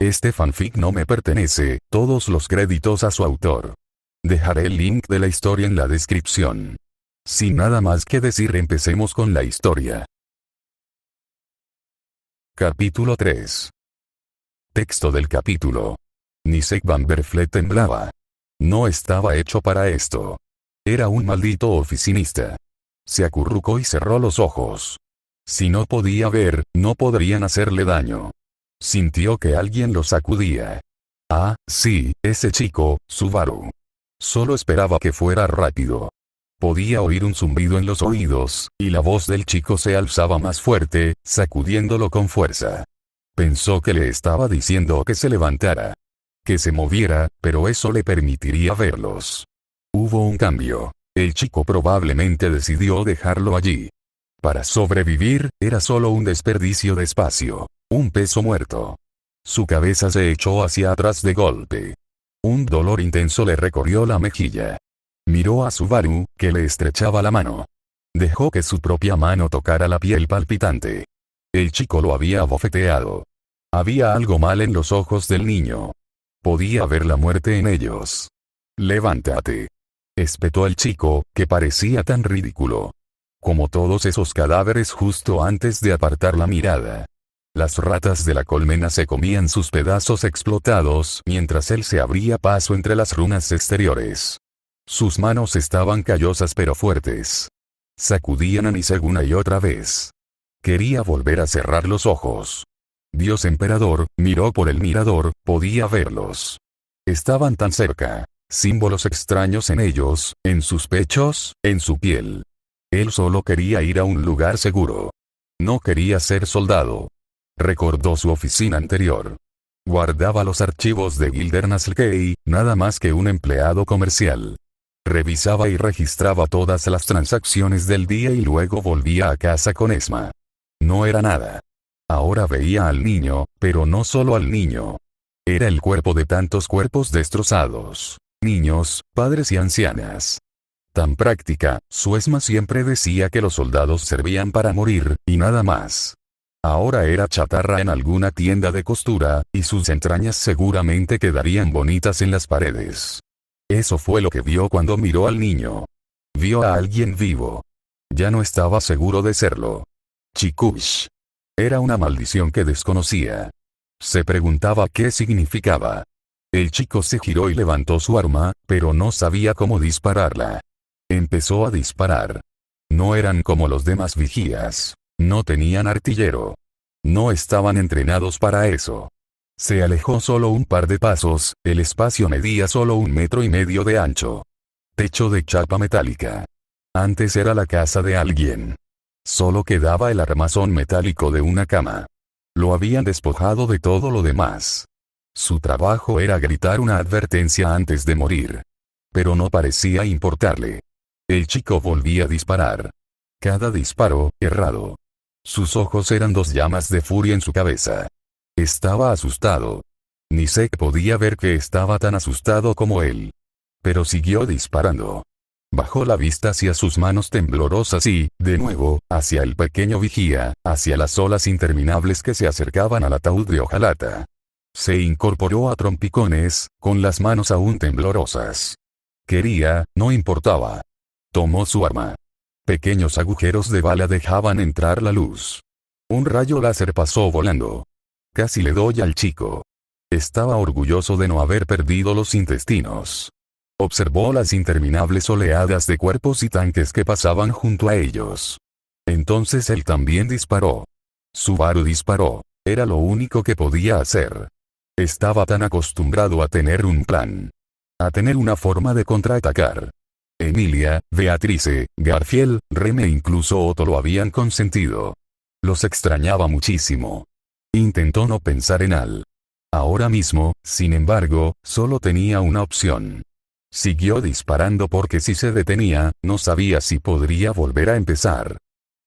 Este fanfic no me pertenece, todos los créditos a su autor. Dejaré el link de la historia en la descripción. Sin nada más que decir, empecemos con la historia. Capítulo 3. Texto del capítulo. Nisek Van Berflet temblaba. No estaba hecho para esto. Era un maldito oficinista. Se acurrucó y cerró los ojos. Si no podía ver, no podrían hacerle daño. Sintió que alguien lo sacudía. Ah, sí, ese chico, Subaru. Solo esperaba que fuera rápido. Podía oír un zumbido en los oídos, y la voz del chico se alzaba más fuerte, sacudiéndolo con fuerza. Pensó que le estaba diciendo que se levantara. Que se moviera, pero eso le permitiría verlos. Hubo un cambio. El chico probablemente decidió dejarlo allí. Para sobrevivir, era solo un desperdicio de espacio. Un peso muerto. Su cabeza se echó hacia atrás de golpe. Un dolor intenso le recorrió la mejilla. Miró a Subaru, que le estrechaba la mano. Dejó que su propia mano tocara la piel palpitante. El chico lo había abofeteado. Había algo mal en los ojos del niño. Podía ver la muerte en ellos. «Levántate», espetó el chico, que parecía tan ridículo. Como todos esos cadáveres justo antes de apartar la mirada. Las ratas de la colmena se comían sus pedazos explotados mientras él se abría paso entre las runas exteriores. Sus manos estaban callosas pero fuertes. Sacudían a Nisek una y otra vez. Quería volver a cerrar los ojos. Dios Emperador, miró por el mirador, podía verlos. Estaban tan cerca. Símbolos extraños en ellos, en sus pechos, en su piel. Él solo quería ir a un lugar seguro. No quería ser soldado. Recordó su oficina anterior. Guardaba los archivos de Gildernasl, nada más que un empleado comercial. Revisaba y registraba todas las transacciones del día y luego volvía a casa con Esma. No era nada. Ahora veía al niño, pero no solo al niño. Era el cuerpo de tantos cuerpos destrozados. Niños, padres y ancianas. Tan práctica, su Esma siempre decía que los soldados servían para morir, y nada más. Ahora era chatarra en alguna tienda de costura, y sus entrañas seguramente quedarían bonitas en las paredes. Eso fue lo que vio cuando miró al niño. Vio a alguien vivo. Ya no estaba seguro de serlo. Chikush. Era una maldición que desconocía. Se preguntaba qué significaba. El chico se giró y levantó su arma, pero no sabía cómo dispararla. Empezó a disparar. No eran como los demás vigías. No tenían artillero. No estaban entrenados para eso. Se alejó solo un par de pasos, el espacio medía solo 1,5 metros de ancho. Techo de chapa metálica. Antes era la casa de alguien. Solo quedaba el armazón metálico de una cama. Lo habían despojado de todo lo demás. Su trabajo era gritar una advertencia antes de morir. Pero no parecía importarle. El chico volvía a disparar. Cada disparo, errado. Sus ojos eran 2 llamas de furia en su cabeza. Estaba asustado. Nisek podía ver que estaba tan asustado como él. Pero siguió disparando. Bajó la vista hacia sus manos temblorosas y, de nuevo, hacia el pequeño vigía, hacia las olas interminables que se acercaban al ataúd de hojalata. Se incorporó a trompicones, con las manos aún temblorosas. Quería, no importaba. Tomó su arma. Pequeños agujeros de bala dejaban entrar la luz. Un rayo láser pasó volando. Casi le doy al chico. Estaba orgulloso de no haber perdido los intestinos. Observó las interminables oleadas de cuerpos y tanques que pasaban junto a ellos. Entonces él también disparó. Subaru disparó. Era lo único que podía hacer. Estaba tan acostumbrado a tener un plan. A tener una forma de contraatacar. Emilia, Beatrice, Garfield, Rem e incluso Otto lo habían consentido. Los extrañaba muchísimo. Intentó no pensar en Al. Ahora mismo, sin embargo, solo tenía una opción. Siguió disparando porque si se detenía, no sabía si podría volver a empezar.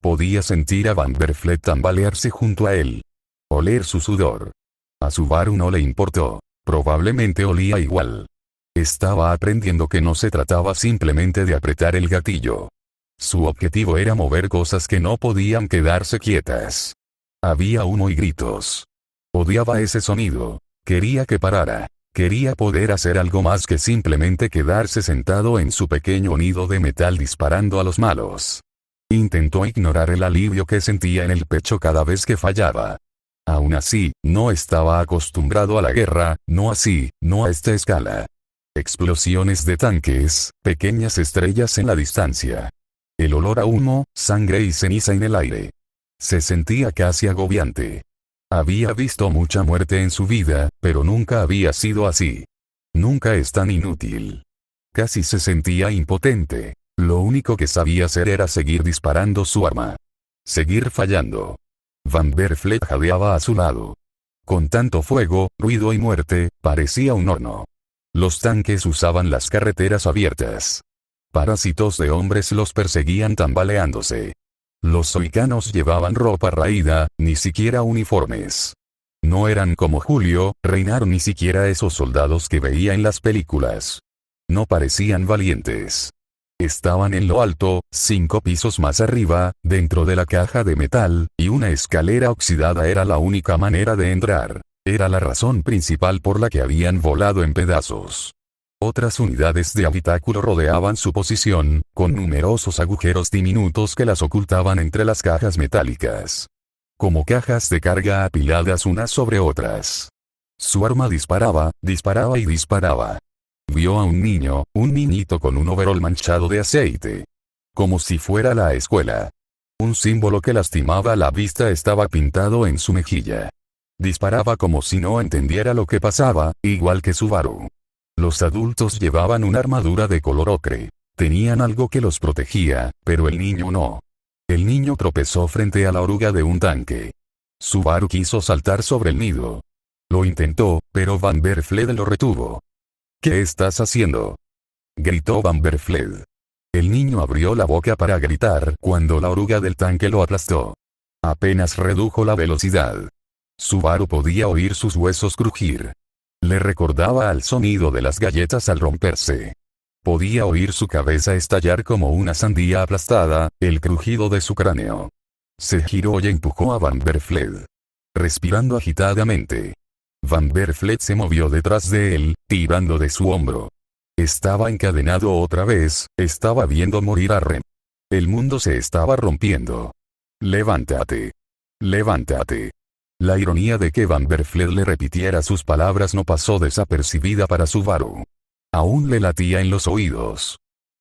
Podía sentir a Van Berflet tambalearse junto a él. Oler su sudor. A Subaru no le importó. Probablemente olía igual. Estaba aprendiendo que no se trataba simplemente de apretar el gatillo. Su objetivo era mover cosas que no podían quedarse quietas. Había humo y gritos. Odiaba ese sonido. Quería que parara. Quería poder hacer algo más que simplemente quedarse sentado en su pequeño nido de metal disparando a los malos. Intentó ignorar el alivio que sentía en el pecho cada vez que fallaba. Aún así, no estaba acostumbrado a la guerra, no así, no a esta escala. Explosiones de tanques, pequeñas estrellas en la distancia. El olor a humo, sangre y ceniza en el aire. Se sentía casi agobiante. Había visto mucha muerte en su vida, pero nunca había sido así. Nunca es tan inútil. Casi se sentía impotente. Lo único que sabía hacer era seguir disparando su arma. Seguir fallando. Van der Vliet jadeaba a su lado. Con tanto fuego, ruido y muerte, parecía un horno. Los tanques usaban las carreteras abiertas. Parásitos de hombres los perseguían tambaleándose. Los soicanos llevaban ropa raída, ni siquiera uniformes. No eran como Julio, Reinhard ni siquiera esos soldados que veía en las películas. No parecían valientes. Estaban en lo alto, 5 pisos más arriba, dentro de la caja de metal, y una escalera oxidada era la única manera de entrar. Era la razón principal por la que habían volado en pedazos. Otras unidades de habitáculo rodeaban su posición, con numerosos agujeros diminutos que las ocultaban entre las cajas metálicas. Como cajas de carga apiladas unas sobre otras. Su arma disparaba, disparaba y disparaba. Vio a un niñito con un overol manchado de aceite. Como si fuera la escuela. Un símbolo que lastimaba la vista estaba pintado en su mejilla. Disparaba como si no entendiera lo que pasaba, igual que Subaru. Los adultos llevaban una armadura de color ocre. Tenían algo que los protegía, pero el niño no. El niño tropezó frente a la oruga de un tanque. Subaru quiso saltar sobre el nido. Lo intentó, pero Van der Vliet lo retuvo. ¿Qué estás haciendo?, gritó Van der Vliet. El niño abrió la boca para gritar cuando la oruga del tanque lo aplastó. Apenas redujo la velocidad. Subaru podía oír sus huesos crujir. Le recordaba al sonido de las galletas al romperse. Podía oír su cabeza estallar como una sandía aplastada, el crujido de su cráneo. Se giró y empujó a Van der Vliet. Respirando agitadamente. Van der Vliet se movió detrás de él, tirando de su hombro. Estaba encadenado otra vez, estaba viendo morir a Rem. El mundo se estaba rompiendo. Levántate. Levántate. La ironía de que Van der Vliet le repitiera sus palabras no pasó desapercibida para Subaru. Aún le latía en los oídos.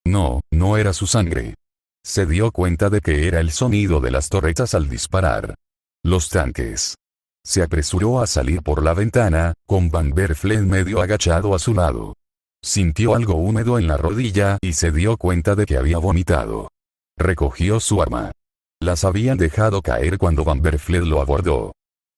No, no era su sangre. Se dio cuenta de que era el sonido de las torretas al disparar. Los tanques. Se apresuró a salir por la ventana, con Van der Vliet medio agachado a su lado. Sintió algo húmedo en la rodilla y se dio cuenta de que había vomitado. Recogió su arma. Las habían dejado caer cuando Van der Vliet lo abordó.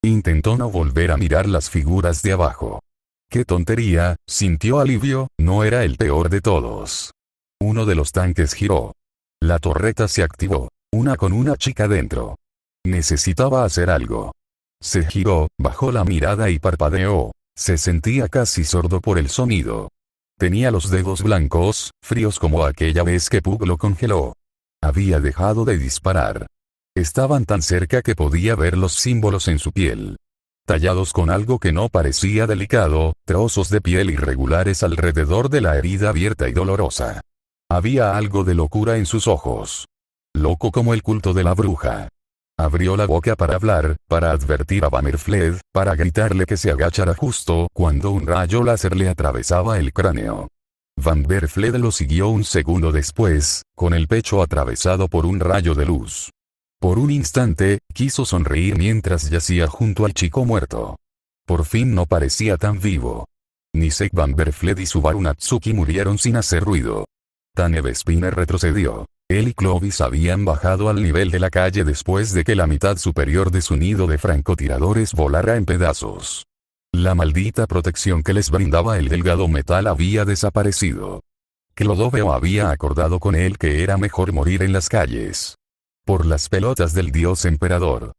Intentó no volver a mirar las figuras de abajo. ¡Qué tontería!, sintió alivio, no era el peor de todos. Uno de los tanques giró. La torreta se activó, una con una chica dentro. Necesitaba hacer algo. Se giró, bajó la mirada y parpadeó. Se sentía casi sordo por el sonido. Tenía los dedos blancos, fríos como aquella vez que Pug lo congeló. Había dejado de disparar. Estaban tan cerca que podía ver los símbolos en su piel. Tallados con algo que no parecía delicado, trozos de piel irregulares alrededor de la herida abierta y dolorosa. Había algo de locura en sus ojos. Loco como el culto de la bruja. Abrió la boca para hablar, para advertir a Van der Vliet, para gritarle que se agachara justo cuando un rayo láser le atravesaba el cráneo. Van der Vliet lo siguió un segundo después, con el pecho atravesado por un rayo de luz. Por un instante, quiso sonreír mientras yacía junto al chico muerto. Por fin no parecía tan vivo. Nisek Van der Vliet y Subaru Natsuki murieron sin hacer ruido. Taneve Spinner retrocedió. Él y Clovis habían bajado al nivel de la calle después de que la mitad superior de su nido de francotiradores volara en pedazos. La maldita protección que les brindaba el delgado metal había desaparecido. Clodoveo había acordado con él que era mejor morir en las calles. Por las pelotas del dios emperador.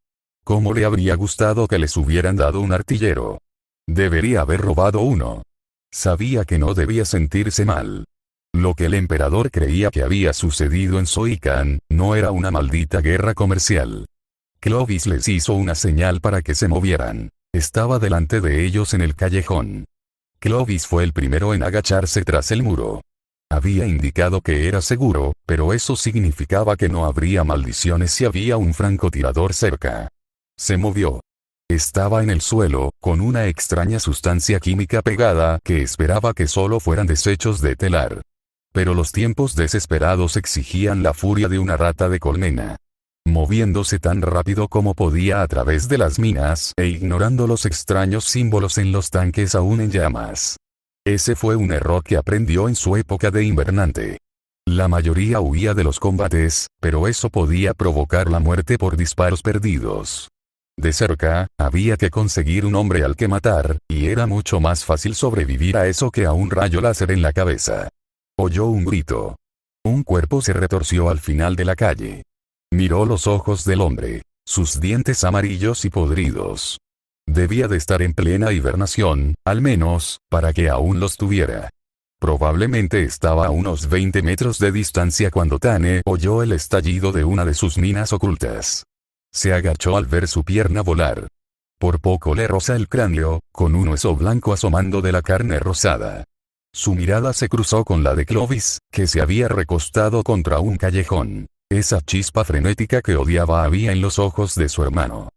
¿Cómo le habría gustado que les hubieran dado un artillero? Debería haber robado uno. Sabía que no debía sentirse mal. Lo que el emperador creía que había sucedido en Soikan, no era una maldita guerra comercial. Clovis les hizo una señal para que se movieran. Estaba delante de ellos en el callejón. Clovis fue el primero en agacharse tras el muro. Había indicado que era seguro, pero eso significaba que no habría maldiciones si había un francotirador cerca. Se movió. Estaba en el suelo, con una extraña sustancia química pegada que esperaba que solo fueran desechos de telar. Pero los tiempos desesperados exigían la furia de una rata de colmena. Moviéndose tan rápido como podía a través de las minas e ignorando los extraños símbolos en los tanques aún en llamas. Ese fue un error que aprendió en su época de invernante. La mayoría huía de los combates, pero eso podía provocar la muerte por disparos perdidos. De cerca, había que conseguir un hombre al que matar, y era mucho más fácil sobrevivir a eso que a un rayo láser en la cabeza. Oyó un grito. Un cuerpo se retorció al final de la calle. Miró los ojos del hombre, sus dientes amarillos y podridos. Debía de estar en plena hibernación, al menos, para que aún los tuviera. Probablemente estaba a unos 20 metros de distancia cuando Tane oyó el estallido de una de sus minas ocultas. Se agachó al ver su pierna volar. Por poco le roza el cráneo, con un hueso blanco asomando de la carne rosada. Su mirada se cruzó con la de Clovis, que se había recostado contra un callejón. Esa chispa frenética que odiaba había en los ojos de su hermano.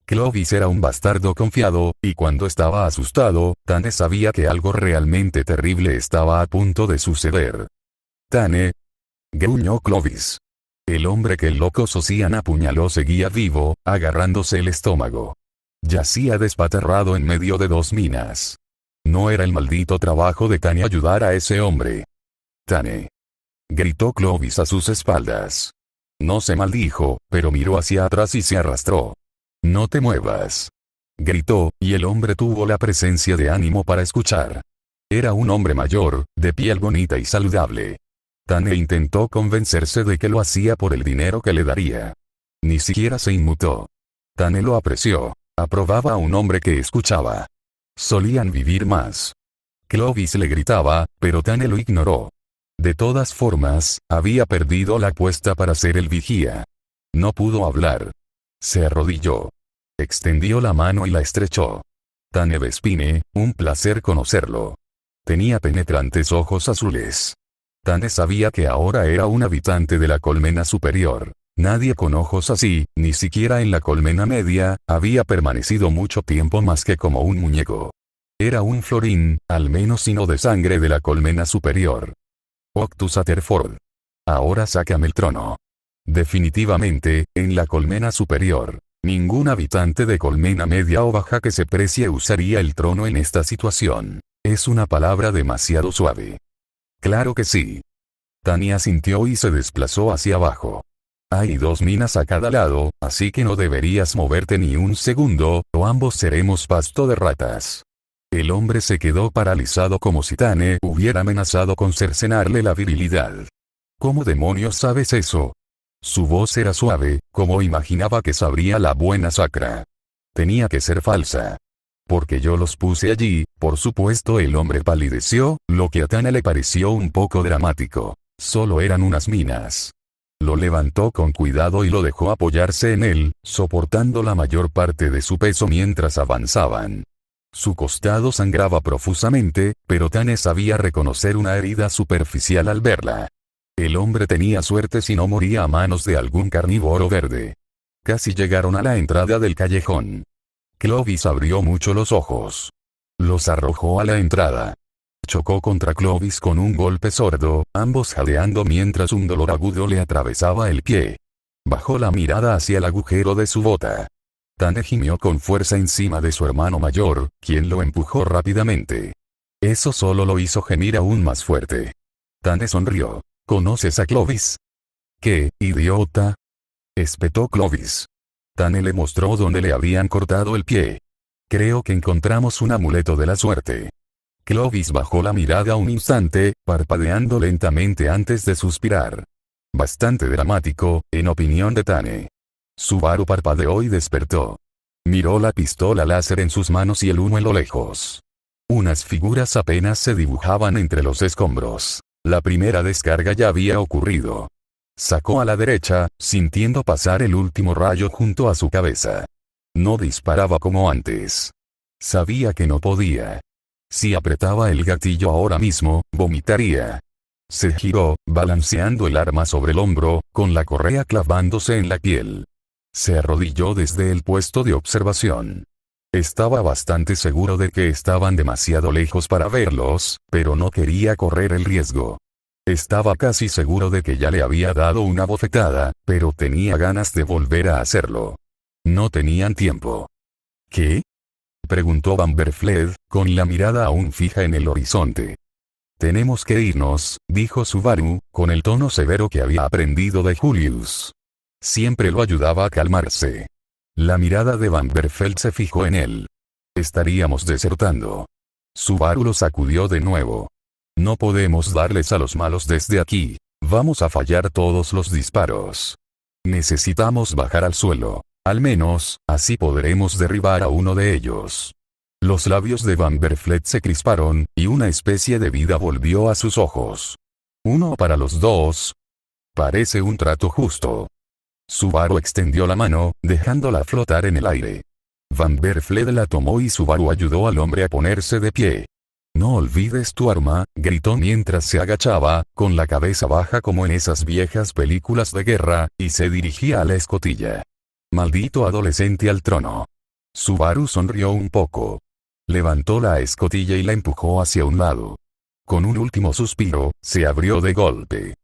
Clovis era un bastardo confiado, y cuando estaba asustado, Tane sabía que algo realmente terrible estaba a punto de suceder. «Tane», gruñó Clovis. El hombre que el loco Socian apuñaló seguía vivo, agarrándose el estómago. Yacía despatarrado en medio de dos minas. No era el maldito trabajo de Tane ayudar a ese hombre. «Tane», gritó Clovis a sus espaldas. No se maldijo, pero miró hacia atrás y se arrastró. «No te muevas», gritó, y el hombre tuvo la presencia de ánimo para escuchar. Era un hombre mayor, de piel bonita y saludable. Tane intentó convencerse de que lo hacía por el dinero que le daría. Ni siquiera se inmutó. Tane lo apreció. Aprobaba a un hombre que escuchaba. Solían vivir más. Clovis le gritaba, pero Tane lo ignoró. De todas formas, había perdido la apuesta para ser el vigía. No pudo hablar. Se arrodilló. Extendió la mano y la estrechó. Tane Vespine, un placer conocerlo. Tenía penetrantes ojos azules. Tane sabía que ahora era un habitante de la colmena superior. Nadie con ojos así, ni siquiera en la colmena media, había permanecido mucho tiempo más que como un muñeco. Era un florín, al menos sino de sangre de la colmena superior. Octus Atterford. Ahora sácame el trono. Definitivamente, en la colmena superior, ningún habitante de colmena media o baja que se precie usaría el trono en esta situación. Es una palabra demasiado suave. Claro que sí. Tane asintió y se desplazó hacia abajo. Hay dos minas a cada lado, así que no deberías moverte ni un segundo, o ambos seremos pasto de ratas. El hombre se quedó paralizado como si Tane hubiera amenazado con cercenarle la virilidad. ¿Cómo demonios sabes eso? Su voz era suave, como imaginaba que sabría la buena sacra. Tenía que ser falsa. Porque yo los puse allí, por supuesto. El hombre palideció, lo que a Tane le pareció un poco dramático. Solo eran unas minas. Lo levantó con cuidado y lo dejó apoyarse en él, soportando la mayor parte de su peso mientras avanzaban. Su costado sangraba profusamente, pero Tane sabía reconocer una herida superficial al verla. El hombre tenía suerte si no moría a manos de algún carnívoro verde. Casi llegaron a la entrada del callejón. Clovis abrió mucho los ojos. Los arrojó a la entrada. Chocó contra Clovis con un golpe sordo, ambos jadeando mientras un dolor agudo le atravesaba el pie. Bajó la mirada hacia el agujero de su bota. Tane gimió con fuerza encima de su hermano mayor, quien lo empujó rápidamente. Eso solo lo hizo gemir aún más fuerte. Tane sonrió. ¿Conoces a Clovis? ¿Qué, idiota?, espetó Clovis. Tane le mostró dónde le habían cortado el pie. Creo que encontramos un amuleto de la suerte. Clovis bajó la mirada un instante, parpadeando lentamente antes de suspirar. Bastante dramático, en opinión de Tane. Subaru parpadeó y despertó. Miró la pistola láser en sus manos y el humo en lo lejos. Unas figuras apenas se dibujaban entre los escombros. La primera descarga ya había ocurrido. Sacó a la derecha, sintiendo pasar el último rayo junto a su cabeza. No disparaba como antes. Sabía que no podía. Si apretaba el gatillo ahora mismo, vomitaría. Se giró, balanceando el arma sobre el hombro, con la correa clavándose en la piel. Se arrodilló desde el puesto de observación. Estaba bastante seguro de que estaban demasiado lejos para verlos, pero no quería correr el riesgo. Estaba casi seguro de que ya le había dado una bofetada, pero tenía ganas de volver a hacerlo. No tenían tiempo. ¿Qué? Preguntó Vanderfled, con la mirada aún fija en el horizonte. Tenemos que irnos, dijo Subaru, con el tono severo que había aprendido de Julius. Siempre lo ayudaba a calmarse. La mirada de Vanderfeld se fijó en él. Estaríamos desertando. Subaru lo sacudió de nuevo. No podemos darles a los malos desde aquí. Vamos a fallar todos los disparos. Necesitamos bajar al suelo. Al menos, así podremos derribar a uno de ellos. Los labios de Vanderfled se crisparon, y una especie de vida volvió a sus ojos. Uno para los dos. Parece un trato justo. Subaru extendió la mano, dejándola flotar en el aire. Vanderfled la tomó y Subaru ayudó al hombre a ponerse de pie. No olvides tu arma, gritó mientras se agachaba, con la cabeza baja como en esas viejas películas de guerra, y se dirigía a la escotilla. Maldito adolescente al trono. Subaru sonrió un poco. Levantó la escotilla y la empujó hacia un lado. Con un último suspiro, se abrió de golpe.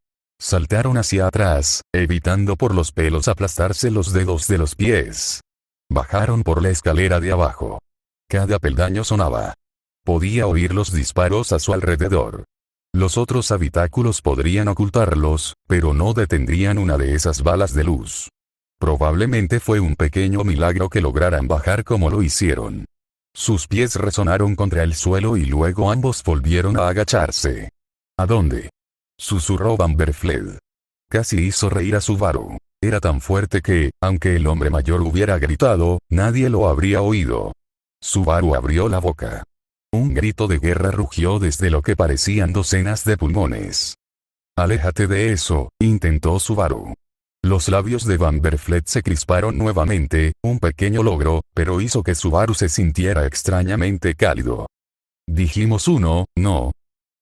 Saltaron hacia atrás, evitando por los pelos aplastarse los dedos de los pies. Bajaron por la escalera de abajo. Cada peldaño sonaba. Podía oír los disparos a su alrededor. Los otros habitáculos podrían ocultarlos, pero no detendrían una de esas balas de luz. Probablemente fue un pequeño milagro que lograran bajar como lo hicieron. Sus pies resonaron contra el suelo y luego ambos volvieron a agacharse. ¿A dónde? Susurró Vanderfled. Casi hizo reír a Subaru. Era tan fuerte que, aunque el hombre mayor hubiera gritado, nadie lo habría oído. Subaru abrió la boca. Un grito de guerra rugió desde lo que parecían docenas de pulmones. Aléjate de eso, intentó Subaru. Los labios de Vanderfled se crisparon nuevamente, un pequeño logro, pero hizo que Subaru se sintiera extrañamente cálido. Dijimos uno, no.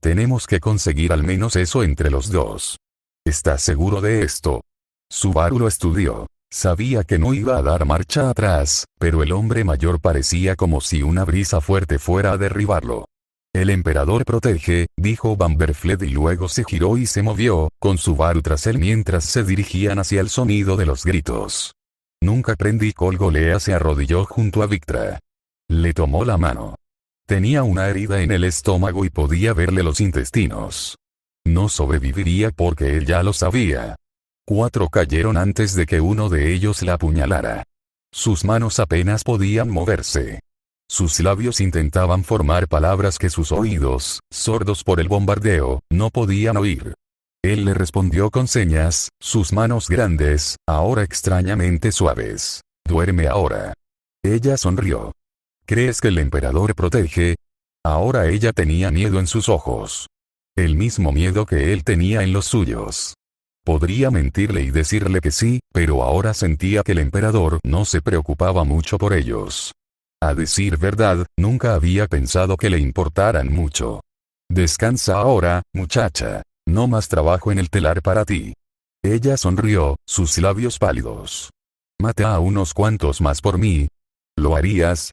Tenemos que conseguir al menos eso entre los dos. ¿Estás seguro de esto? Subaru lo estudió. Sabía que no iba a dar marcha atrás, pero el hombre mayor parecía como si una brisa fuerte fuera a derribarlo. El emperador protege, dijo Vanderfled y luego se giró y se movió, con Subaru tras él mientras se dirigían hacia el sonido de los gritos. Nunca aprendí. Golea se arrodilló junto a Victra. Le tomó la mano. Tenía una herida en el estómago y podía verle los intestinos. No sobreviviría porque él ya lo sabía. 4 cayeron antes de que uno de ellos la apuñalara. Sus manos apenas podían moverse. Sus labios intentaban formar palabras que sus oídos, sordos por el bombardeo, no podían oír. Él le respondió con señas, sus manos grandes, ahora extrañamente suaves. Duerme ahora. Ella sonrió. ¿Crees que el emperador protege? Ahora ella tenía miedo en sus ojos. El mismo miedo que él tenía en los suyos. Podría mentirle y decirle que sí, pero ahora sentía que el emperador no se preocupaba mucho por ellos. A decir verdad, nunca había pensado que le importaran mucho. Descansa ahora, muchacha. No más trabajo en el telar para ti. Ella sonrió, sus labios pálidos. Mata a unos cuantos más por mí. ¿Lo harías?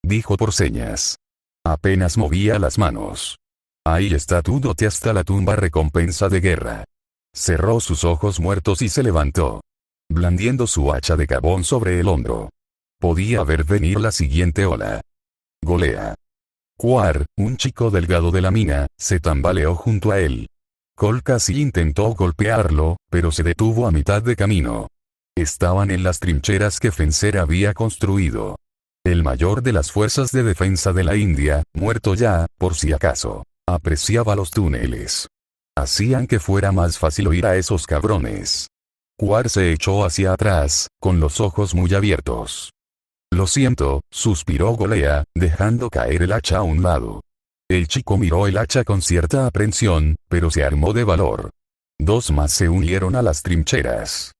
Dijo por señas. Apenas movía las manos. Ahí está tu dote hasta la tumba, recompensa de guerra. Cerró sus ojos muertos y se levantó. Blandiendo su hacha de carbón sobre el hombro. Podía ver venir la siguiente ola. Golea. Quar, un chico delgado de la mina, se tambaleó junto a él. Cole casi intentó golpearlo, pero se detuvo a mitad de camino. Estaban en las trincheras que Fencer había construido. El mayor de las fuerzas de defensa de la India, muerto ya, por si acaso, apreciaba los túneles. Hacían que fuera más fácil oír a esos cabrones. Quar se echó hacia atrás, con los ojos muy abiertos. Lo siento, suspiró Golea, dejando caer el hacha a un lado. El chico miró el hacha con cierta aprensión, pero se armó de valor. 2 más se unieron a las trincheras.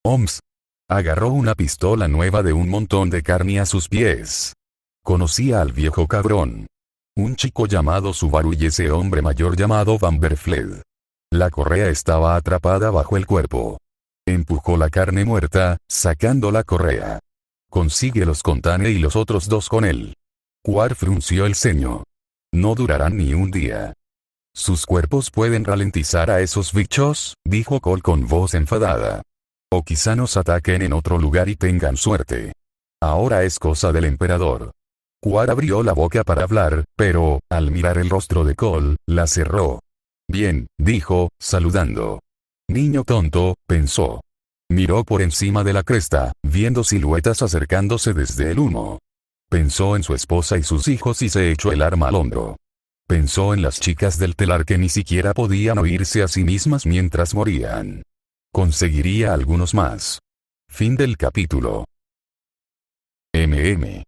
Oms. Agarró una pistola nueva de un montón de carne a sus pies. Conocía al viejo cabrón. Un chico llamado Subaru y ese hombre mayor llamado Vanderfled. La correa estaba atrapada bajo el cuerpo. Empujó la carne muerta, sacando la correa. Consíguelos con Tane y los otros dos con él. Quar frunció el ceño. No durarán ni un día. ¿Sus cuerpos pueden ralentizar a esos bichos?, dijo Cole con voz enfadada. O quizá nos ataquen en otro lugar y tengan suerte. Ahora es cosa del emperador. Quar abrió la boca para hablar, pero, al mirar el rostro de Cole, la cerró. Bien, dijo, saludando. Niño tonto, pensó. Miró por encima de la cresta, viendo siluetas acercándose desde el humo. Pensó en su esposa y sus hijos y se echó el arma al hombro. Pensó en las chicas del telar que ni siquiera podían oírse a sí mismas mientras morían. Conseguiría algunos más. Fin del capítulo. M.